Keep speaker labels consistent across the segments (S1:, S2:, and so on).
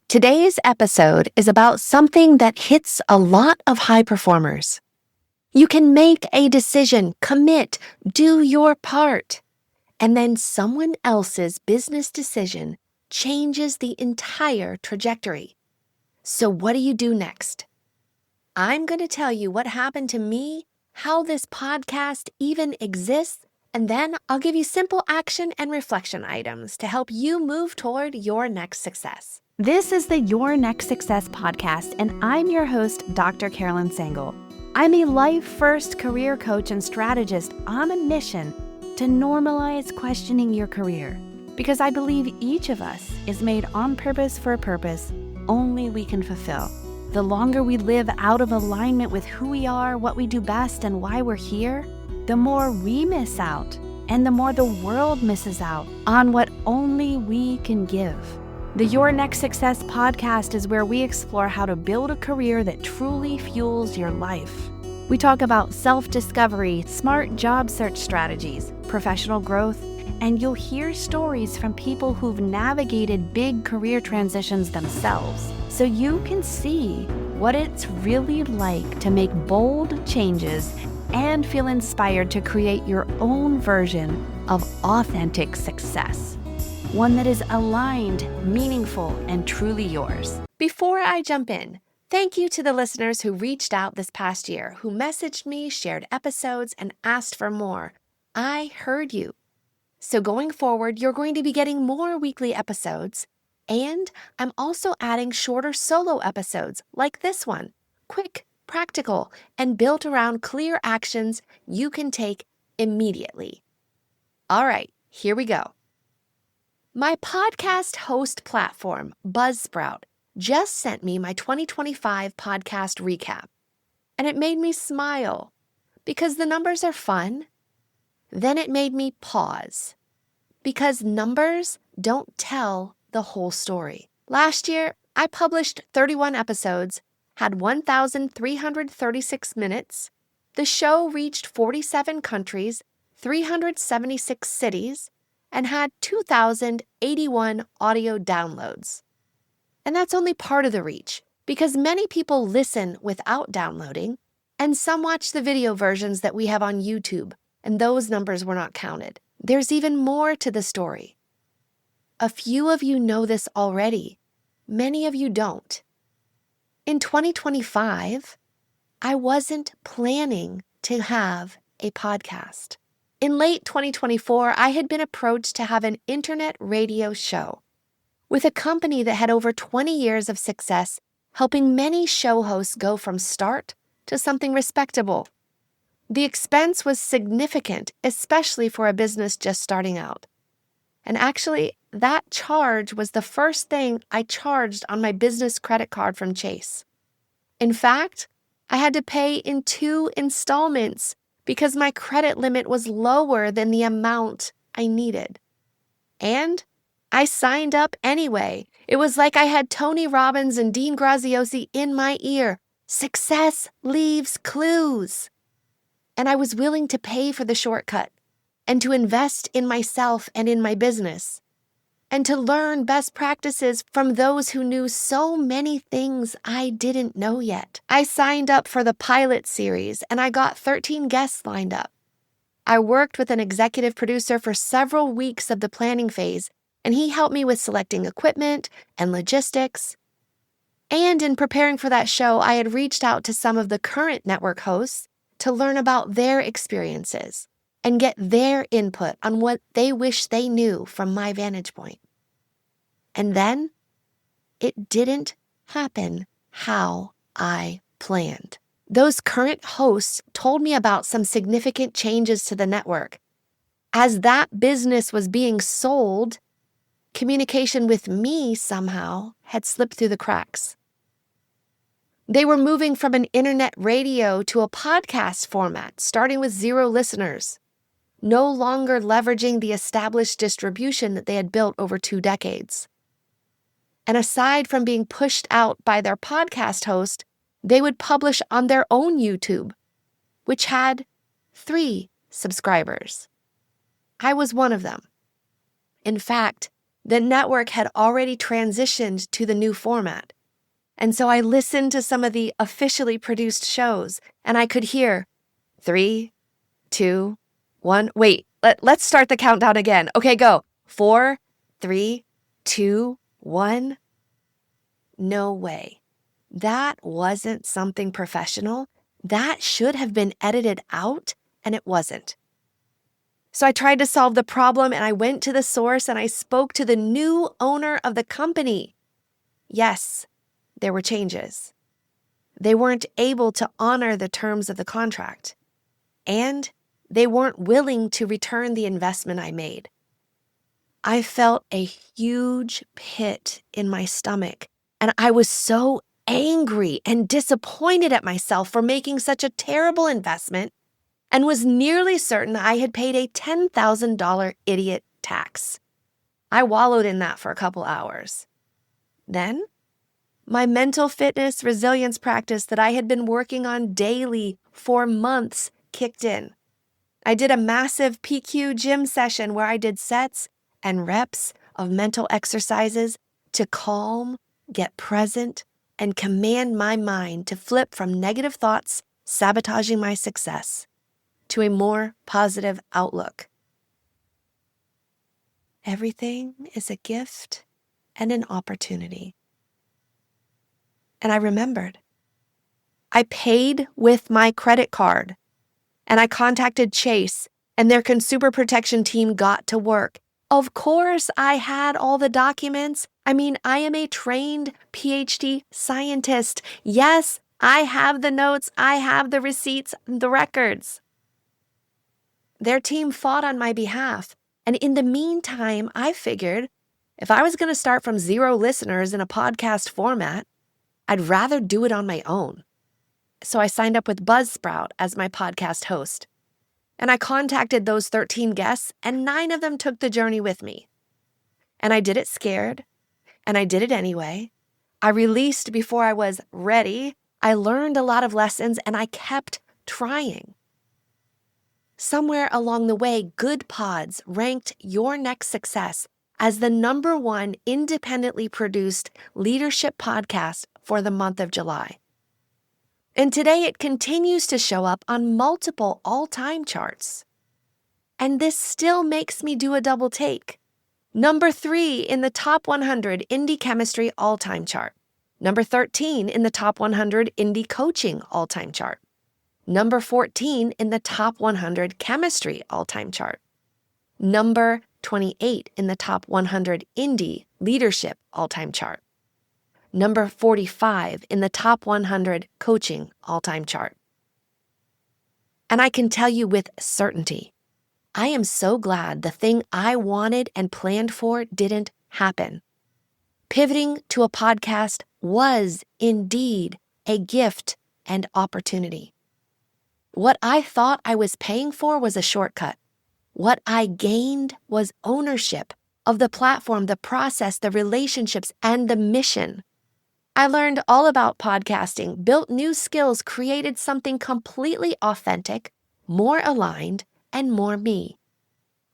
S1: Today's episode is about something that hits a lot of high performers. You can make a decision, commit, do your part, and then someone else's business decision changes the entire trajectory. So what do you do next? I'm going to tell you what happened to me, how this podcast even exists, and then I'll give you simple action and reflection items to help you move toward your next success.
S2: This is the Your Next Success podcast, and I'm your host, Dr. Carolyn Sangle. I'm a life-first career coach and strategist on a mission to normalize questioning your career, because I believe each of us is made on purpose for a purpose only we can fulfill. The longer we live out of alignment with who we are, what we do best, and why we're here, the more we miss out, and the more the world misses out on what only we can give. The Your Next Success podcast is where we explore how to build a career that truly fuels your life. We talk about self-discovery, smart job search strategies, professional growth, and you'll hear stories from people who've navigated big career transitions themselves, so you can see what it's really like to make bold changes and feel inspired to create your own version of authentic success. One that is aligned, meaningful, and truly yours.
S1: Before I jump in, thank you to the listeners who reached out this past year, who messaged me, shared episodes, and asked for more. I heard you. So going forward, you're going to be getting more weekly episodes, and I'm also adding shorter solo episodes like this one, quick, practical, and built around clear actions you can take immediately. All right, here we go. My podcast host platform, Buzzsprout, just sent me my 2025 podcast recap, and it made me smile because the numbers are fun. Then it made me pause because numbers don't tell the whole story. Last year, I published 31 episodes, had 1,336 minutes. The show reached 47 countries, 376 cities, and had 2,081 audio downloads. And that's only part of the reach, because many people listen without downloading, and some watch the video versions that we have on YouTube, and those numbers were not counted. There's even more to the story. A few of you know this already. Many of you don't. In 2025, I wasn't planning to have a podcast. In late 2024, I had been approached to have an internet radio show with a company that had over 20 years of success, helping many show hosts go from start to something respectable. The expense was significant, especially for a business just starting out. And actually, that charge was the first thing I charged on my business credit card from Chase. In fact, I had to pay in 2 installments because my credit limit was lower than the amount I needed. And I signed up anyway. It was like I had Tony Robbins and Dean Graziosi in my ear. Success leaves clues. And I was willing to pay for the shortcut and to invest in myself and in my business and to learn best practices from those who knew so many things I didn't know yet. I signed up for the pilot series and I got 13 guests lined up. I worked with an executive producer for several weeks of the planning phase, and he helped me with selecting equipment and logistics. And in preparing for that show, I had reached out to some of the current network hosts to learn about their experiences and get their input on what they wish they knew from my vantage point. And then it didn't happen how I planned. Those current hosts told me about some significant changes to the network. As that business was being sold, communication with me somehow had slipped through the cracks. They were moving from an internet radio to a podcast format, starting with 0 listeners, no longer leveraging the established distribution that they had built over 2 decades. And aside from being pushed out by their podcast host, they would publish on their own YouTube, which had 3 subscribers. I was one of them. In fact, The network had already transitioned to the new format. And so I listened to some of the officially produced shows, and I could hear 3, 2, 1. Wait, let's start the countdown again. Okay, go. 4, 3, 2, 1. No way. That wasn't something professional. That should have been edited out, and it wasn't. So I tried to solve the problem, and I went to the source, and I spoke to the new owner of the company. Yes, there were changes. They weren't able to honor the terms of the contract, and they weren't willing to return the investment I made. I felt a huge pit in my stomach, and I was so angry and disappointed at myself for making such a terrible investment, and was nearly certain I had paid a $10,000 idiot tax. I wallowed in that for a couple hours. Then, my mental fitness resilience practice that I had been working on daily for months kicked in. I did a massive PQ gym session where I did sets and reps of mental exercises to calm, get present, and command my mind to flip from negative thoughts sabotaging my success to a more positive outlook. Everything is a gift and an opportunity. And I remembered. I paid with my credit card, and I contacted Chase, and their consumer protection team got to work. Of course, I had all the documents. I am a trained PhD scientist. Yes, I have the notes, I have the receipts, the records. Their team fought on my behalf, and in the meantime, I figured if I was going to start from 0 listeners in a podcast format, I'd rather do it on my own. So I signed up with Buzzsprout as my podcast host. And I contacted those 13 guests, and 9 of them took the journey with me. And I did it scared, and I did it anyway. I released before I was ready. I learned a lot of lessons, and I kept trying. Somewhere along the way, Good Pods ranked Your Next Success as the #1 independently produced leadership podcast for the month of July. And today it continues to show up on multiple all-time charts. And this still makes me do a double take. #3 in the top 100 indie chemistry all-time chart. #13 in the top 100 indie coaching all-time chart. #14 in the top 100 chemistry all-time chart. #28 in the top 100 indie leadership all-time chart. #45 in the top 100 coaching all-time chart. And I can tell you with certainty, I am so glad the thing I wanted and planned for didn't happen. Pivoting to a podcast was indeed a gift and opportunity. What I thought I was paying for was a shortcut. What I gained was ownership of the platform, the process, the relationships, and the mission. I learned all about podcasting, built new skills, created something completely authentic, more aligned, and more me.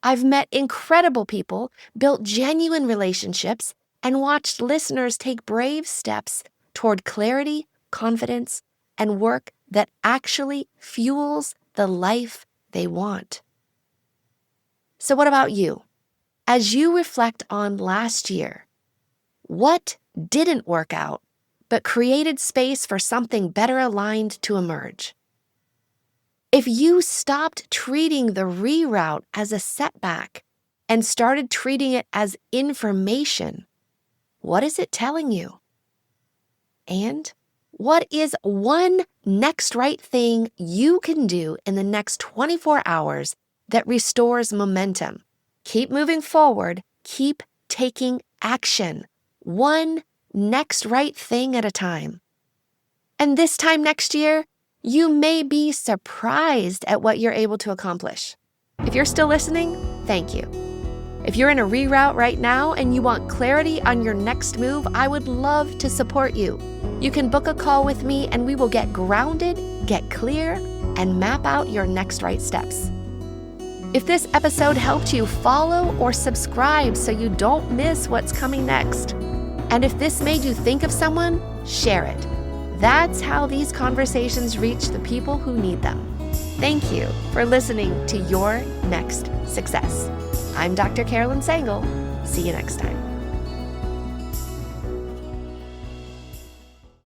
S1: I've met incredible people, built genuine relationships, and watched listeners take brave steps toward clarity, confidence, and work that actually fuels the life they want. So what about you? As you reflect on last year, what didn't work out but created space for something better aligned to emerge? If you stopped treating the reroute as a setback and started treating it as information, what is it telling you? And what is one next right thing you can do in the next 24 hours that restores momentum? Keep moving forward. Keep taking action. One next right thing at a time. And this time next year, you may be surprised at what you're able to accomplish. If you're still listening, thank you. If you're in a reroute right now and you want clarity on your next move, I would love to support you. You can book a call with me and we will get grounded, get clear, and map out your next right steps. If this episode helped you, follow or subscribe so you don't miss what's coming next. And if this made you think of someone, share it. That's how these conversations reach the people who need them. Thank you for listening to Your Next Success. I'm Dr. Carolyn Sangle. See you next time.